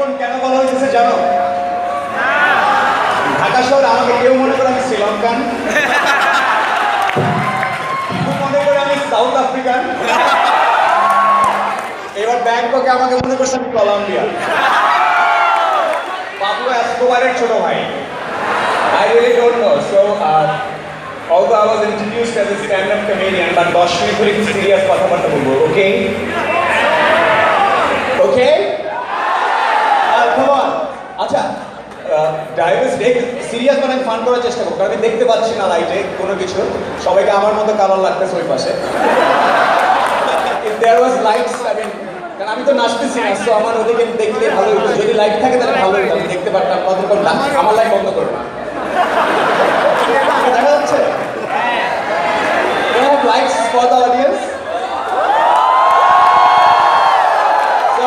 Icon কেন বলা হয়েছে জানো? ঢাকা শহরে আমাকে কেউ মনে করে আমি শ্রীলঙ্কান, কেউ মনে করে আমি সাউথ আফ্রিকান, এবার ব্যাংককে আমাকে মনে করছে আমি কলম্বিয়া। পাবলো এসকোবারের ছোট ভাই। I really don't know. So, although I was introduced as a stand-up comedian, but 10 minute ধরে একটু সিরিয়াস কথাবার্তা বলবো, okay? Okay? Come on. আচ্ছা, ডাইভার্স ডে সিরিয়াস মানে আমি ফান করার চেষ্টা করবো, কারণ আমি দেখতে পাচ্ছি না লাইটে কোনো কিছু, সবাইকে আমার মতো কালার লাগতেছে ওই পাশে। If there was lights, I mean, কারণ আমি তো নাচতেছি না, তো আমার ওদিকে দেখলে ভালো হতো। যদি লাইট থাকে তাহলে ভালো হতো, আমি দেখতে পারতাম কতক্ষণ না। আমার লাইট বন্ধ করো না, দেখা যাচ্ছে? You have lights for the audience? So,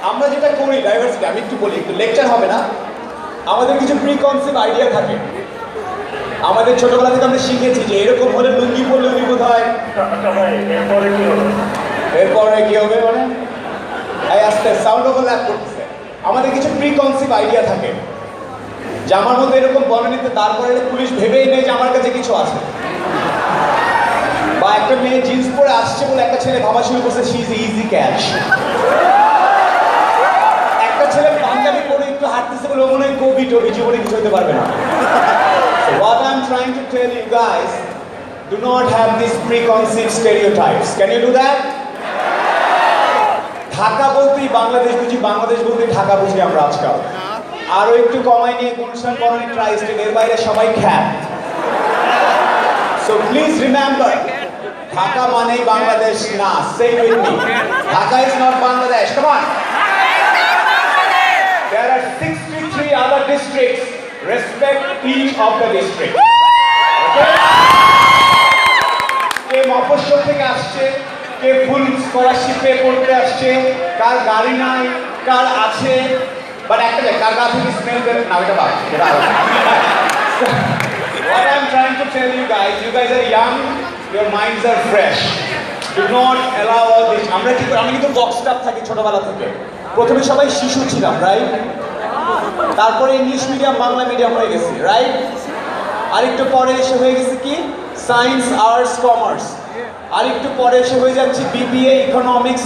আমরা যেটা করি ডাইভার্সিটি, আমি একটু বলি, একটু লেকচার হবে না, আমাদের কিছু প্রিকনসিভ আইডিয়া থাকে। আমাদের ছোটবেলা থেকে আমরা শিখেছি যে এরকম হলে লুঙ্গি পরলে উনি বোধ হয় এরপরে কি হবে মানে এই আস্তে সাউন্ড ওভারল্যাপ করতেছে। আমাদের কিছু প্রিকনসিভ আইডিয়া থাকে যে আমার মধ্যে এরকম বর্ণনিতে দাঁড় করালে পুলিশ ভেবেই নেই যে আমার কাছে কিছু আছে, বা একটা মেয়ে জিন্স পরে আসছে বলে একটা ছেলে ভাবা শুরু করছে শি ইজ ইজি ক্যাচ, একটা ছেলে পাঞ্জাবি পরে একটু হাঁটতেছে বলে মনে হয় কবি টবি, জীবনে কিছু হতে পারবে না। So what I'm trying to tell you guys, do not have these preconceived stereotypes. Can you do that? Dhaka বলতেই বাংলাদেশ বুঝি, বাংলাদেশ বলতেই ঢাকা বুঝি আমরা আজকাল। আরো একটু কমাই নিয়ে অনুষ্ঠান করার ট্রাই স্টেট, এর বাইরে সবাই খ্যাত। So please remember, ঢাকা মানেই বাংলাদেশ না। Say with me, Dhaka is not Bangladesh. Come on. There are 63 other districts. Respect each of the districts. Okay? কে মফস্বল থেকে আসছে, কে ফুল স্কলারশিপে পড়তে আসছে, কার গাড়ি নাই, কার আছে, বাট একটা যায় কার গা থেকে স্মেল বের না, ওইটা বাদ, এটা আলাদা। What I'm trying to tell you guys are young, your minds are fresh. Do not allow all this. আমরা কি করি, আমি কিন্তু বক্সড আপ থাকি ছোটবেলা থেকে। প্রথমে সবাই শিশু ছিলাম, রাইট? তারপরে ইংলিশ মিডিয়াম বাংলা মিডিয়াম হয়ে গেছে, রাইট? আরেকটু পরে এসে হয়ে গেছে কি সায়েন্স আর্টস কমার্স, আরেকটু পরে এসে হয়ে যাচ্ছে BBA economics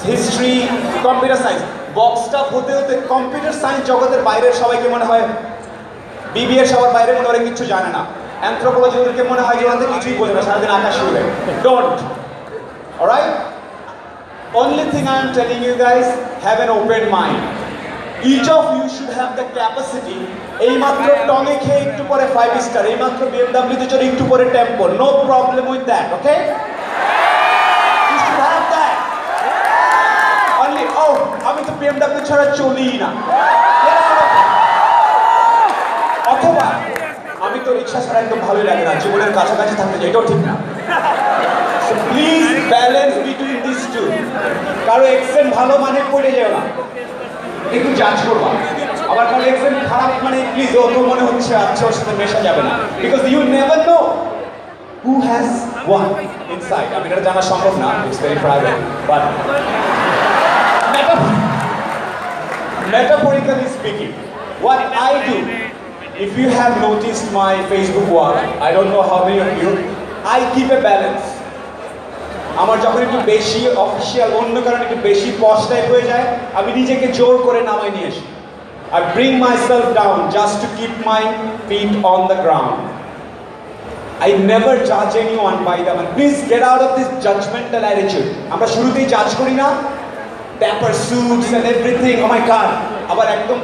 history computer science. Boxed up হতে হতে কম্পিউটার সায়েন্স জগতের বাইরের সবাইকে মনে হয় বিবিএ, সবার বাইরে মনে হয় কিছু জানে না। অ্যানথ্রোপোলজি ওদেরকে মনে হয় যে ওদের কিছুই বোঝে না, সারাদিন আকাশ উড়ে। Don't, alright? Only thing I am telling you guys, have an open mind. Each of you should have the capacity. এই মাত্র টঙে খেয়ে একটু পরে 5 স্টার, এই মাত্র BMW তে চড়ে একটু পরে tempo, no problem with that, okay? You should have that. Only, oh, আমি তো BMW ছাড়া চলি না। অথবা আমি তো রিক্সা ছাড়া একদম ভালোই লাগে না, জীবনের কাছাকাছি থাকতে চাই, এটাও ঠিক না। So please balance between these two. কারো এক্সেন্ট ভালো মানে পড়ে যাও না, একটু জাজ করবা। আবার কারো এক্সেন্ট খারাপ মানে প্লিজ ও তো মনে হচ্ছে আচ্ছা ওর সাথে মেশা যাবে না, because you never know who has one inside. আমি এটা জানা সম্ভব না, it's very private, but metaphorically speaking, what I do, if you have noticed my Facebook wall, I don't know how many of you, I keep a balance. আমার যখন একটু বেশি official, অন্য কারণে একটু বেশি পশ টাইপ হয়ে যায়, আমি নিজেকে জোর করে নামাই নিয়ে আসি। I bring myself down just to keep my feet on the ground. I never judge anyone by them. Please get out of this judgmental attitude. আমরা শুরুতেই জাজ করি না, dapper suits and everything, oh my god, আবার একদম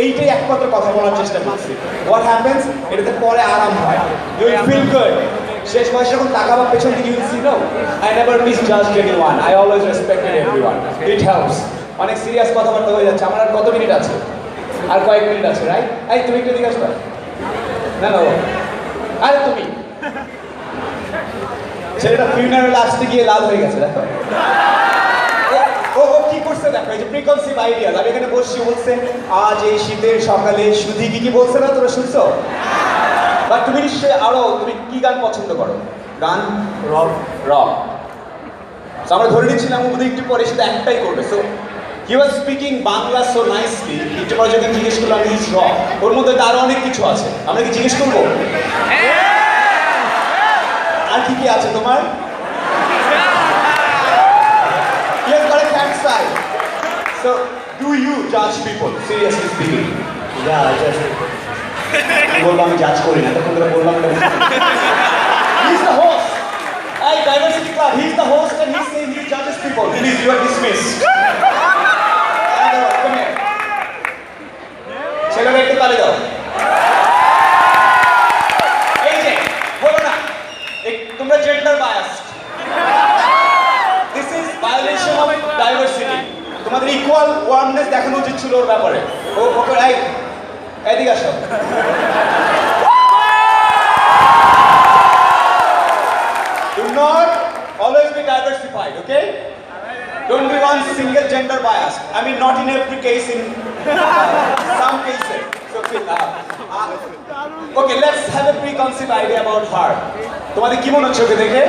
এইটাই একমাত্র কথা বলার চেষ্টা করছি। What happens? এটাতে পরে আরাম হয়, you will feel good. শেষ বয়সে যখন তাকাবা পেছন দিকে, you will see no, I never misjudged anyone, I always respected everyone. It helps. অনেক সিরিয়াস কথাবার্তা হয়ে যাচ্ছে, আমার আর কত মিনিট আছে? আর কয়েক মিনিট আছে, রাইট? এই তুমি একটু দিকে আসবা না, না আরে তুমি, ছেলেটা ফিউনারাল আসতে গিয়ে লাল হয়ে গেছে, দেখো ও কি করছে দেখো, এই যে প্রিকনসিভ আইডিয়াস। আমি এখানে বসছি, বলছে আজ এই শীতের সকালে সুধি কি বলছে না, তোরা শুনছো? বা তুমি নিশ্চয়ই আরো, তুমি কি গান পছন্দ করো? গান রক। আমরা ধরে নিচ্ছিলাম বোধহয় একটু পরে সেটা একটাই করবে। So He was speaking Bangla so nicely. একটু পরে যখন জিজ্ঞেস করলাম he's wrong. ওর মধ্যে তো আরো অনেক কিছু আছে। আমরা কি জিজ্ঞেস করবো? আর কি কি আছে তোমার? He has got a cat side. So, do you judge people? Seriously speaking. Yeah, just বললাম আমি জাজ করি না তখন ধরে বললাম he's the host. Hey, Diversity Club, he's the host and he's saying he judges people. Please, you are dismissed. Come here. ছেলেরা একটু তালি দাও। এই যে বলো না তোমরা gender biased. This is violation of diversity. তোমাদের ইকুয়াল ওয়ার্মনেস দেখানো উচিত ছিল ওর ব্যাপারে। ও ওকে এদিকে আসো। Do not always be diversified, okay? Don't be one single gender bias. I mean, not in every case, in some cases. So, okay, let's have a preconceived idea about her. তোমাদের কি মনে হচ্ছে ওকে দেখে?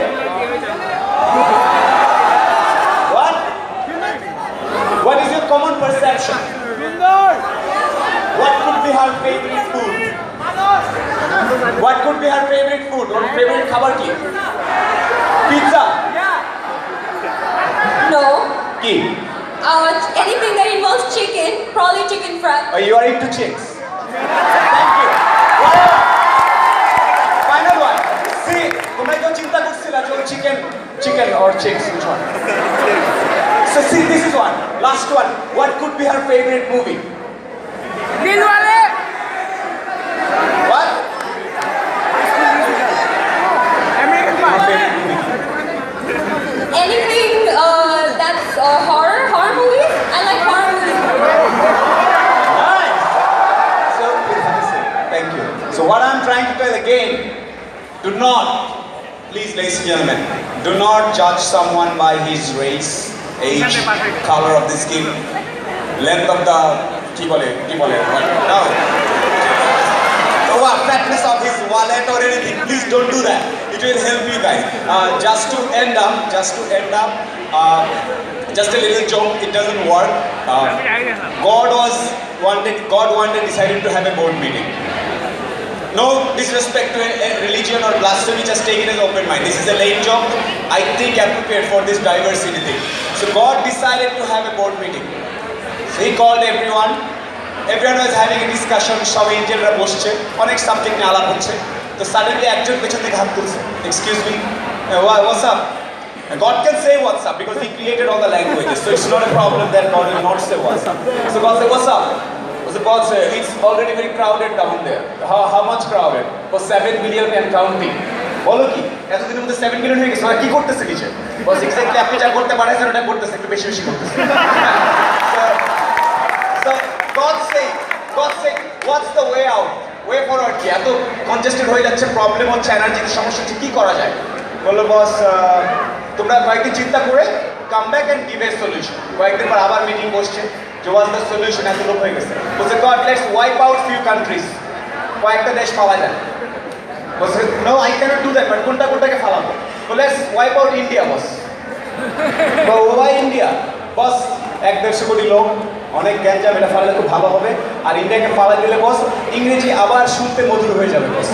What? What is your common perception? What could be her favorite food? What could be her favorite food? Or favorite খাবার কি? Pizza? No. কি? Anything that involves chicken, probably chicken fry. Oh, you are into chicks. Thank you. Whatever. Final one. See, তোমরা কেউ চিন্তা করছিলা যে chicken or chicks, which one? So see, this is one. Last one. What could be her favorite movie? What? Anything that's horror movies. I like horror movies. Nice. So, please have a seat. Thank you. So what I'm trying to tell again, do not, please ladies and gentlemen, do not judge someone by his race, age, color of the skin, length of the, কি বলে, no. Or fatness of his wallet or anything. Please don't do that. It will help you guys. Just to end up, just a little joke. It doesn't work. God decided to have a board meeting. No disrespect to a religion or blasphemy, just take it as open mind. This is a lame joke. I think appropriate for this diversity thing. So God decided to have a board meeting. So he called everyone. Everyone was having a discussion. সব এঞ্জেলরা বসছে, অনেক subject নিয়ে আলাপ হচ্ছে। তো suddenly একজন পেছন থেকে হাত তুলছে, excuse me, what's up? And God can say what's up because he created all the languages, so it's not a problem that God will not say what's up. So God said, what's up? So God said, it's already very crowded down there. How much crowded? For 7 billion and counting. বলো কি এতদিনের মধ্যে 7 billion হয়ে গেছে, ওরা কি করতেছে নিচে? বস এক্স্যাক্টলি আপনি যা করতে পারেন ওটা করতেছে, একটু বেশি করতেছে। So God said, what's the way out? Way forward কি? এত কনজেস্টেড হয়ে যাচ্ছে, প্রবলেম হচ্ছে, এনার্জির সমস্যা হচ্ছে, কি করা যায়? বললো বস তোমরা কয়েকদিন চিন্তা করে come back and give a solution. কয়েকদিন পর আবার মিটিং বসছে, যে ওয়াজ দ্য সলিউশন, এত লোক হয়ে গেছে। বলছে God let's wipe out few countries, কয়েকটা দেশ পাওয়া যায়। বলছে no I cannot do that, but কোনটাকে ফালাবো? Let's wipe out India boss. Why India? Boss 1-150 কোটি লোক, অনেক গ্যাঞ্জাম, এটা ফালালে খুব ভালো হবে। আর ইন্ডিয়াকে ফালা দিলে বস ইংরেজি আবার শুনতে মধুর হয়ে যাবে বস।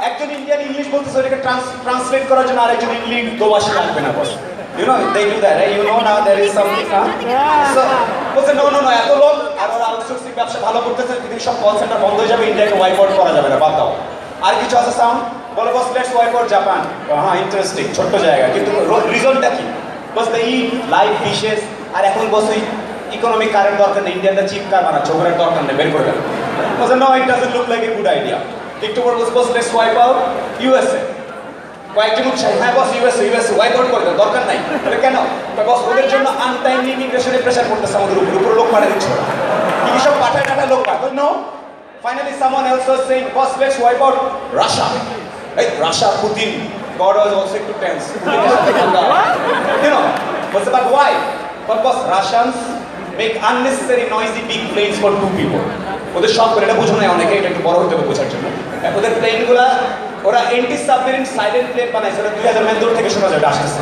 একজন ইন্ডিয়ান ইংলিশ বলতেছে, ওটাকে ট্রান্সলেট করার জন্য আরেকজন ইংলিশ দোবাসী লাগবে না বস। You know, they do that, right? You know now there is something, So, বলছে no, এত লোক, আর ওরা আউটসোর্সিং ব্যবসা ভালো করতেছে, পৃথিবীর সব কল সেন্টার বন্ধ হয়ে যাবে, ইন্ডিয়াকে ওয়াইপ আউট করা যাবে না, বাদ দাও। আর কিছু আছে সাউন্ড? বলে boss let's wipe out Japan. হ্যাঁ ইন্টারেস্টিং, ছোট্ট জায়গা, কিন্তু রিজনটা কি? Boss the eat live dishes. আর এখন বস ওই ইকোনমিক কারেন্ট দরকার নেই, ইন্ডিয়ানটা চিপ কার বানাচ্ছে, ওগুলোর দরকার নেই, বের করে দেন। বলছে no it doesn't look like a good idea. একটু পর boss let's wipe out USA. কয়েকজন উৎসাহী, হ্যাঁ বস ইউএসএ ওয়াইপ আউট করতে দরকার নাই। কেন? বস ওদের জন্য আনটাইমলি ইমিগ্রেশনে প্রেশার করতেছে আমাদের উপর লোক পাঠিয়ে দিচ্ছে, কি সব পাঠায় লোক পাঠায়। No finally someone else was saying boss let's wipe out Russia. এই Russia, Putin, God was also too tense. You know, but why? But boss, Russians make unnecessary noisy big planes for 2 people. ওদের সব করে এটা বুঝো না, অনেকে এটা একটু বড় হতে হবে বোঝার জন্য। ওদের প্লেনগুলা ওরা এন্টি সাবমেরিন সাইলেন্ট প্লেন বানাইছে, ওরা 2000 মাইল দূর থেকে শোনা যায় ওটা আসতেছে।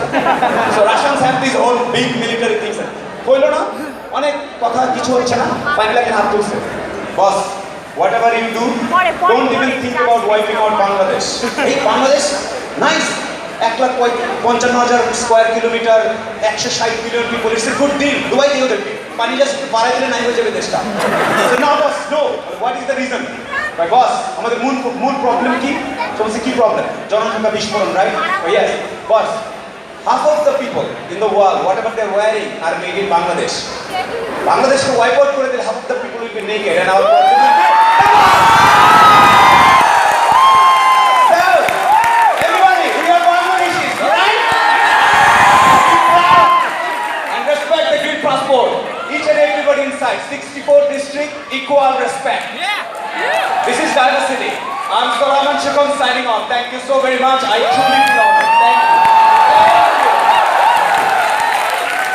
So Russians have this whole big military things. হইলো না, অনেক কথা কিছু হচ্ছে না, ফাইনালি হাত তুলছে। বস, whatever you do, don't even think about wiping out Bangladesh. এই Bangladesh nice, 1,55,000 square kilometre, 160 million people, it's a good deal. Dubai দিয়ে ওদেরকে পানি জাস্ট বাড়াই দিলে নাই হয়ে যাবে দেশটা। না boss, no, what is the reason? ভাই বস, আমাদের মূল প্রবলেম কি? সমস্যা কি প্রবলেম? জনসংখ্যা বিস্ফোরণ, right? Yes boss, half of the people in the world, whatever they're wearing, are made in Bangladesh. বাংলাদেশকে ওয়াইপ আউট করে দিলে half of the people will be naked and our problem will be... So, everybody, we are Bangladeshis, right? Be proud and respect the green passport. Each and everybody inside, 64 district, equal respect. This is diversity. I'm Solomon Shukon signing off. Thank you so very much. I truly feel honored.